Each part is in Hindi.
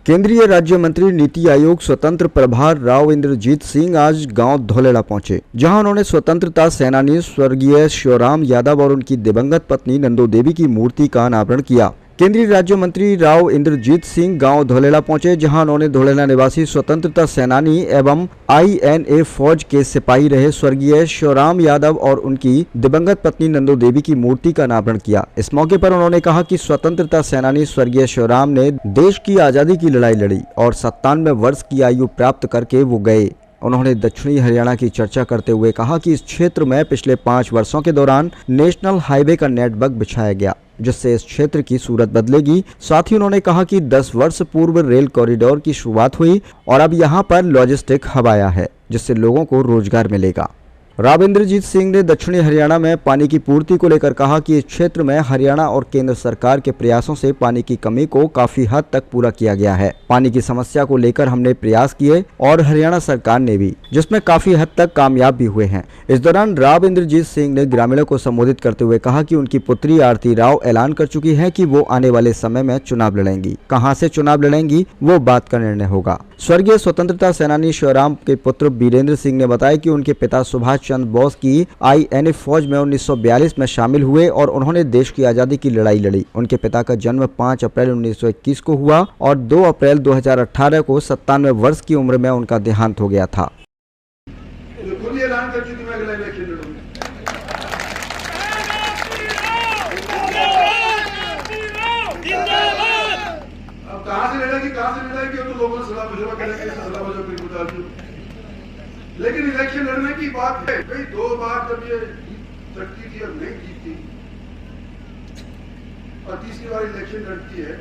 केंद्रीय राज्य मंत्री नीति आयोग स्वतंत्र प्रभार राव इंद्रजीत सिंह आज गांव धौलेड़ा पहुंचे, जहां उन्होंने स्वतंत्रता सेनानी स्वर्गीय शिवराम यादव और उनकी दिवंगत पत्नी नंदो देवी की मूर्ति का अनावरण किया। केंद्रीय राज्य मंत्री राव इंद्रजीत सिंह गांव धौलेड़ा पहुंचे, जहां उन्होंने धौलेड़ा निवासी स्वतंत्रता सेनानी एवं INA फौज के सिपाही रहे स्वर्गीय शिवराम यादव और उनकी दिवंगत पत्नी नंदो देवी की मूर्ति का अनावरण किया। इस मौके पर उन्होंने कहा कि स्वतंत्रता सेनानी स्वर्गीय शिवराम ने देश की आजादी की लड़ाई लड़ी और 97 वर्ष की आयु प्राप्त करके वो गए। उन्होंने दक्षिणी हरियाणा की चर्चा करते हुए कहा कि इस क्षेत्र में पिछले 5 वर्षों के दौरान नेशनल हाईवे का नेटवर्क बिछाया गया, जिससे इस क्षेत्र की सूरत बदलेगी। साथ ही उन्होंने कहा कि 10 वर्ष पूर्व रेल कॉरिडोर की शुरुआत हुई और अब यहां पर लॉजिस्टिक हब आया है, जिससे लोगों को रोजगार मिलेगा। राव इंद्रजीत सिंह ने दक्षिणी हरियाणा में पानी की पूर्ति को लेकर कहा कि इस क्षेत्र में हरियाणा और केंद्र सरकार के प्रयासों से पानी की कमी को काफी हद तक पूरा किया गया है। पानी की समस्या को लेकर हमने प्रयास किए और हरियाणा सरकार ने भी, जिसमें काफी हद तक कामयाब भी हुए हैं। इस दौरान राव इंद्रजीत सिंह ने ग्रामीणों को संबोधित करते हुए कहा कि उनकी पुत्री आरती राव ऐलान कर चुकी है कि वो आने वाले समय में चुनाव लड़ेंगी। कहां से चुनाव लड़ेंगी वो बात का निर्णय होगा। स्वर्गीय स्वतंत्रता सेनानी शिवराम के पुत्र वीरेंद्र सिंह ने बताया कि उनके पिता सुभाष चंद्र बोस की INA फौज में 1942 में शामिल हुए और उन्होंने देश की आजादी की लड़ाई लड़ी। उनके पिता का जन्म 5 अप्रैल 1921 को हुआ और 2 अप्रैल 2018 को 97 वर्ष की उम्र में उनका देहांत हो गया था। लेकिन इलेक्शन लड़ने की बात है, भाई 2 बार जब ये लड़ती थी और नहीं जीती और तीसरी बार इलेक्शन लड़ती है,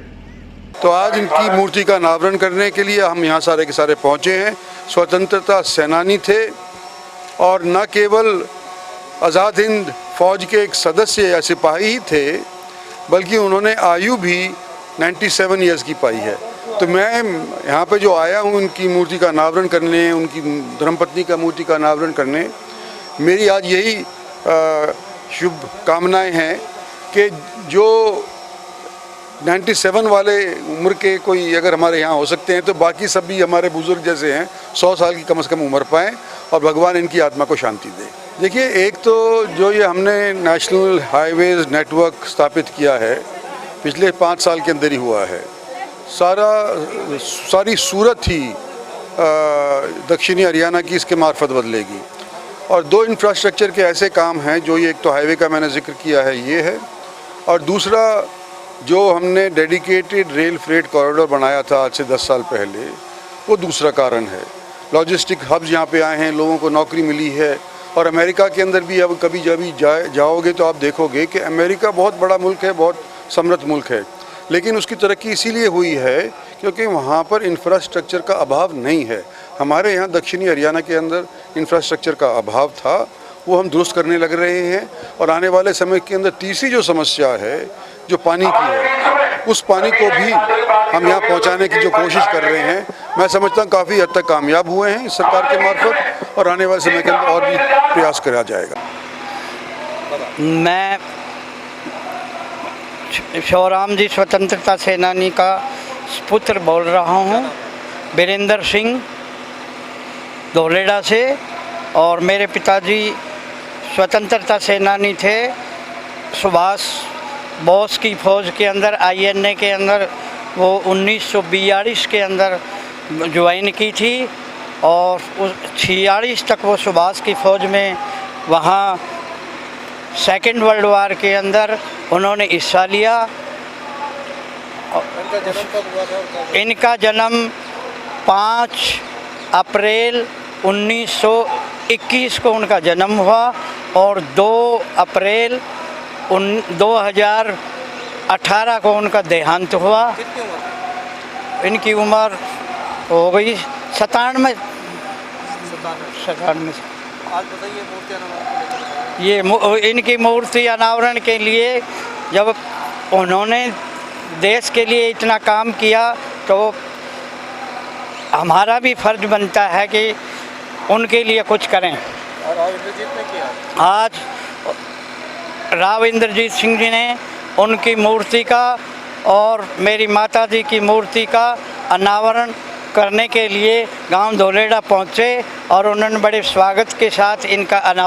तो आज इनकी मूर्ति का अनावरण करने के लिए हम यहाँ सारे के सारे पहुँचे हैं। स्वतंत्रता सेनानी थे और न केवल आज़ाद हिंद फौज के एक सदस्य या सिपाही ही थे, बल्कि उन्होंने आयु भी 97 ईयर्स की पाई है। तो मैं यहाँ पे जो आया हूँ उनकी मूर्ति का अनावरण करने, उनकी धर्मपत्नी का मूर्ति का अनावरण करने, मेरी आज यही शुभ कामनाएं हैं कि जो 97 वाले उम्र के कोई अगर हमारे यहाँ हो सकते हैं तो बाकी सब भी हमारे बुजुर्ग जैसे हैं 100 साल की कम से कम उम्र पाएँ और भगवान इनकी आत्मा को शांति दे। देखिए, एक तो जो ये हमने नेशनल हाईवेज नेटवर्क स्थापित किया है पिछले 5 साल के अंदर ही हुआ है। सारी सूरत ही दक्षिणी हरियाणा की इसके मार्फत बदलेगी। और 2 इंफ्रास्ट्रक्चर के ऐसे काम हैं जो ये, एक तो हाईवे का मैंने जिक्र किया है ये है, और दूसरा जो हमने डेडिकेटेड रेल फ्रेट कॉरिडोर बनाया था आज से 10 साल पहले, वो दूसरा कारण है। लॉजिस्टिक हब्स यहाँ पे आए हैं, लोगों को नौकरी मिली है। और अमेरिका के अंदर भी अब कभी जब जाओगे तो आप देखोगे कि अमेरिका बहुत बड़ा मुल्क है, बहुत समृद्ध मुल्क है, लेकिन उसकी तरक्की इसीलिए हुई है क्योंकि वहाँ पर इंफ्रास्ट्रक्चर का अभाव नहीं है। हमारे यहाँ दक्षिणी हरियाणा के अंदर इंफ्रास्ट्रक्चर का अभाव था, वो हम दुरुस्त करने लग रहे हैं। और आने वाले समय के अंदर तीसरी जो समस्या है जो पानी की है, उस पानी को भी हम यहाँ पहुँचाने की जो कोशिश कर रहे हैं, मैं समझता हूँ काफ़ी हद तक कामयाब हुए हैं इस सरकार के मार्फत, और आने वाले समय के अंदर और भी प्रयास करा जाएगा। मैं शिवराम जी स्वतंत्रता सेनानी का पुत्र बोल रहा हूँ, वीरेंद्र सिंह धौलेड़ा से। और मेरे पिताजी स्वतंत्रता सेनानी थे, सुभाष बोस की फ़ौज के अंदर INA के अंदर वो 1942 के अंदर ज्वाइन की थी और 46 तक वो सुभाष की फ़ौज में वहाँ सेकेंड वर्ल्ड वार के अंदर उन्होंने हिस्सा लिया। इनका जन्म 5 अप्रैल 1921 को उनका जन्म हुआ और 2 अप्रैल 2018 को उनका देहांत हुआ। इनकी उम्र हो गई 97। आज बताइए मूर्ति अनावरण ये इनकी मूर्ति अनावरण के लिए जब उन्होंने देश के लिए इतना काम किया तो हमारा भी फर्ज बनता है कि उनके लिए कुछ करें। और राव इंद्रजीत ने किया। आज राव इंद्रजीत सिंह जी ने उनकी मूर्ति का और मेरी माता जी की मूर्ति का अनावरण करने के लिए गांव धोलेड़ा पहुंचे और उन्होंने बड़े स्वागत के साथ इनका अनावरण